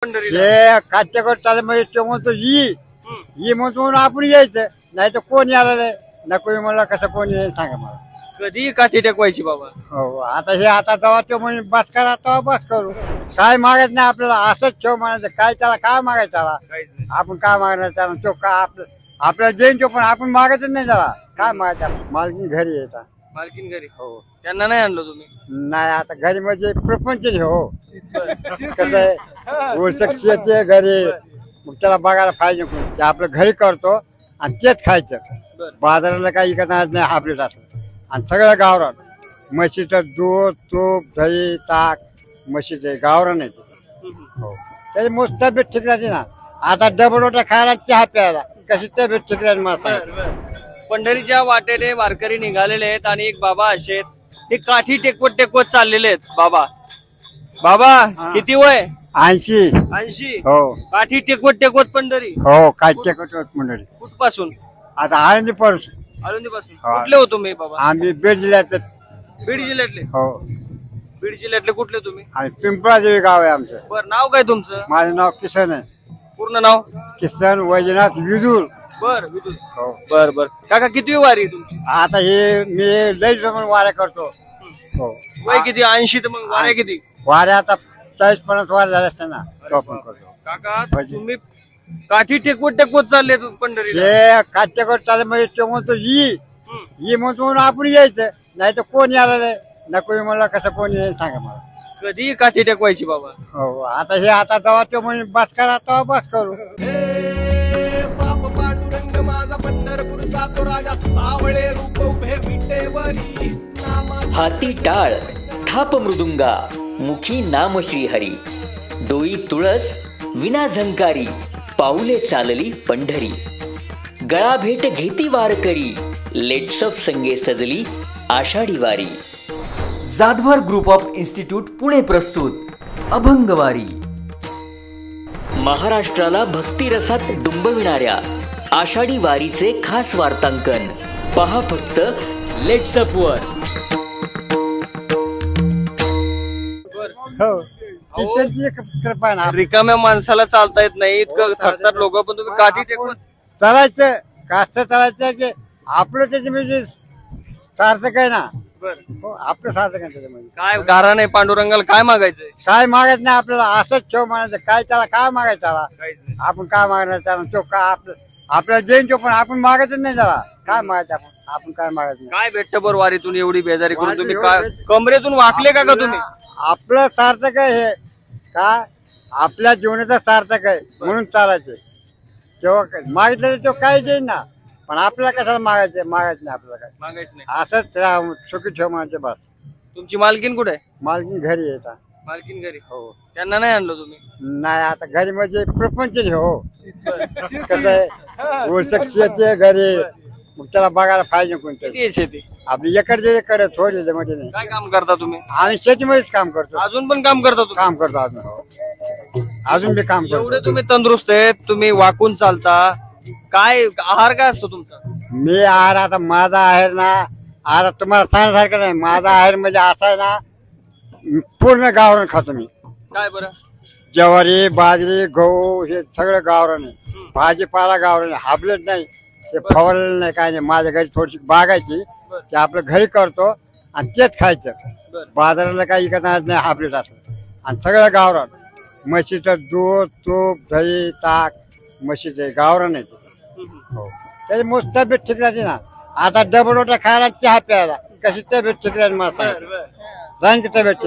पंढरीला? हे काटेकोट चालले म्हणजे ते म्हणतो ही म्हणतो म्हणून आपण यायचं, नाही तर कोण यायला नाही. नको म्हणलं कसं कोण येईल सांगा मला. कधी काठी टेकवायची बाबा? हो आता हे आता जेव्हा तो म्हणजे बस करा तेव्हा बस करू. काय मागत नाही आपल्याला, असंच ठेव म्हणायचं. काय त्याला काय मागायचं त्याला? आपण काय मागणार त्याला? तो का आपल्याला देईन तो, पण आपण मागायचं नाही त्याला. काय मागायचं? मालकीन घरी येतात. मालकीन घरी? हो. त्यांना नाही आणलं तुम्ही? नाही आता घरी म्हणजे प्रपंच हो. कसं आहे ओळख येते घरी, मग त्याला बघायला पाहिजे. ते आपलं घरी करतो आणि तेच खायचं. बाजाराला काही इकत नाही आपल्याला असं. आणि सगळं गावरान, म्हशीचं दूध, तूप, दही, ताक म्हशीचं गावरान आहे. हो त्याची मस्त तब्येत ठीक राहते ना. आता डबल रोट्या खायला, चहा प्यायला, कशी तब्येत ठीक राहते मला. पंढरीच्या वाटेने वारकरी निघालेले आहेत आणि एक बाबा असे आहेत, हे काठी टेकवत चाललेले आहेत. बाबा किती वय? 80. 80? हो. काठी टेकवत पंढरी? हो काठी टेकवत मंडळी. कुठपासून? आता आळंदी पासून. आळंदीपासून? कुठले हो तुम्ही बाबा? आम्ही बीड जिल्ह्यात. बीड जिल्ह्यातले? हो. बीड जिल्ह्यातले कुठले तुम्ही? आणि पिंपळादेवी गाव आहे आमचं. बरं, नाव काय तुमचं? माझं नाव किसन आहे. पूर्ण नाव? किसन वैजनाथ विदुर. बर विदुर. हो. बर काका किती वारी आहे तुमची? आता हे मी लय जमून वाऱ्या करतो. हो. वय किती? 80. तर मग वाऱ्या किती? वाऱ्या आता 40-50 वाऱ्या झाल्या असते ना. काका तुम्ही काठी टेकवत चालले पंढरीला? हे काटेकोट चालले म्हणजे ते म्हणतो ही म्हणतो म्हणून आपण यायचं, नाही तर कोण यायला नाही. नको म्हणलं कसं कोण येईल सांगा मला. कधी काठी टेकवायची बाबा? हो आता हे आता जेव्हा तो म्हणजे बस करा तेव्हा बस करू. बाप पांडुरंग माझा पंढरपूरचा तो राजा, सावळे रूप उभे विटेवरी. हाती टाळ, थाप मृदुंगा, मुखी नाम श्रीहरी. डोई तुळस, विना झंकारी, पाऊले चालली पंढरी. गळा भेट घेती वारकरी, लेट्सअप संगे सजली आषाढी वारी. Jadhavar group of institute Pune प्रस्तुत अभंगवारी. महाराष्ट्राला भक्तिरसात डुंबविणाऱ्या आषाढी वारीचे खास वार्तांकन पहा फक्त लेट्सअप वर. कृपा ना. रिकाम्या माणसाला चालता येत नाही, इतकं थकतात लोक, पण तुम्ही काठी टेकवत चालायचं. कास्त चालायचं की आपलं त्याच्या म्हणजे सार्थक आहे ना. हो आपलं सार्थक आहे त्याच्यामध्ये. काय गारा नाही पांडुरंगाला काय मागायचंय? काय मागत नाही आपल्याला, असंच ठेव म्हणायचं. काय त्याला काय मागायचं त्याला? आपण काय मागणार त्याला? तो का आपल्याला देईन तो, पण आपण मागायचं नाही त्याला. काय मागायचं आपण काय मागायचं नाही. काय भेटतं बरं वारीतून एवढी बेजारी करून? तुम्ही काय कमरेतून वाकले का तुम्ही? आपलं सार्थक आहे हे. काय आपल्या जीवनाचं सार्थक आहे म्हणून चालायचं. तेव्हा मागितलं तो काय देईन ना, पण आपल्याला कशाला मागायचं नाही आपल्याला. काय मागायचं नाही, असंच सुखी ठेव म्हणायचं बस. तुमची मालकीन कुठे आहे? मालकीन घरी येतात. मालकीन घरी? हो. त्यांना नाही आणलं तुम्ही? नाही आता घरी म्हणजे प्रपंच हो. कसं आहे ओळख येते घरी, मग त्याला बघायला पाहिजे. कोणतं किती आहे शेती? आपली एकर दीड एकर थोडी म्हणजे नाही. काय काम करता तुम्ही? आम्ही शेतीमध्येच काम करतो. अजून पण काम करता तुम्ही? काम करतो अजून. हो अजून बी काम करतो. एवढे तुम्ही तंदुरुस्त आहेत, तुम्ही वाकून चालता. काय आहार काय असतो तुमचा? मी आहार आता माझा आहेर ना, आहार तुम्हाला सांगण्यासारखं नाही. माझा आहेर म्हणजे असा आहे ना, पूर्ण गावरान खातो मी. काय बरं? ज्वारी, बाजरी, गहू हे सगळं गावरान आहे. भाजीपाला गावरान आहे. हाबलेट नाही, ते फवारलेलं नाही, काय नाही. माझ्या घरी थोडीशी बागायची, ते आपलं घरी करतो आणि तेच खायचं. बाजाराला काही इकत नाही हाबलेट असं. आणि सगळं गावरान, म्हशीचं दूध, तूप, दही, ताक म्हशीचं गावरान आहे. हो त्याची मस्त तब्येत ठीक राहते ना. आता डबल रोट्या खायला, चहा प्यायला, कशी तब्येत ठीक राहते मला जाईन की तब्येत.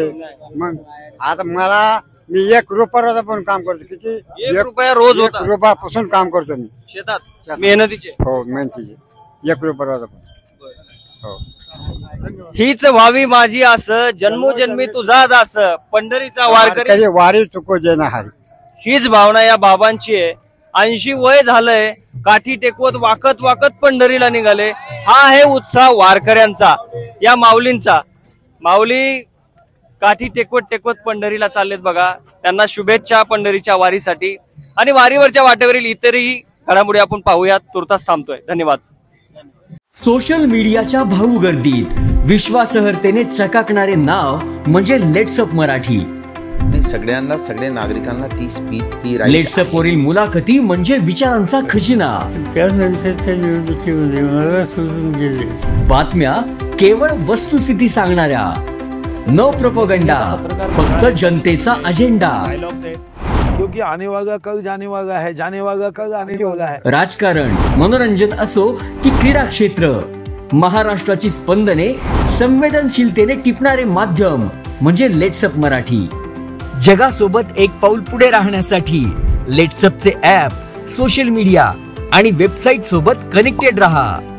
मग आता मला मी 1 रुपया पण काम करतो. किती? 1 रुपया रोज होता? 1 रुपयापासून काम करतो मी शेतात मेहनतीचे. हो मेहनतीचे 1 रुपया पण. हो. हीच व्हावी माझी आस, जन्मोजन्मी तुझा दास, पंढरीचा वारकरी वारी चुको जे नाही. हीच भावना या बाबांची आहे. 80 वय झालंय, काठी टेकवत वाकत पंढरीला निघाले. हा आहे उत्साह वारकऱ्यांचा, या माऊलींचा. माऊली काठी टेकवत पंढरीला चाललेत बघा. त्यांना शुभेच्छा पंढरीच्या वारीसाठी. आणि वारीवरच्या वाटेवरील इतरही घडामोडी आपण पाहूयात. तुर्तास थांबतोय. धन्यवाद. सोशल मीडियाच्या भाऊ गर्दीत विश्वासार्हतेने चकाकणारे नाव म्हणजे लेट्सअप मराठी. नाही, सगळ्या नागरिकांना ती स्पीच ती right लेट्सअप वरील मुलाखती म्हणजे विचारांचा खजिना. त्यानंतरच्या निवडणुकीमध्ये मला सोडून गेले. बातम्या केवळ वस्तुस्थिती सांगणाऱ्या, न प्रोपगंडा, फक्त जनतेचा अजेंडा. क्योंकि आने वाला कल जाने वाला है, जाने वाला कल आने वाला है. राजकारण, मनोरंजन असो की क्रीडा क्षेत्र, महाराष्ट्राची स्पंदने संवेदनशीलतेने टिपणारे माध्यम म्हणजे लेट्सअप मराठी. जगासोबत एक पाऊल पुढे राहण्यासाठी लेट्सअपचे ॲप, सोशल मीडिया आणि वेबसाईट सोबत कनेक्टेड रहा.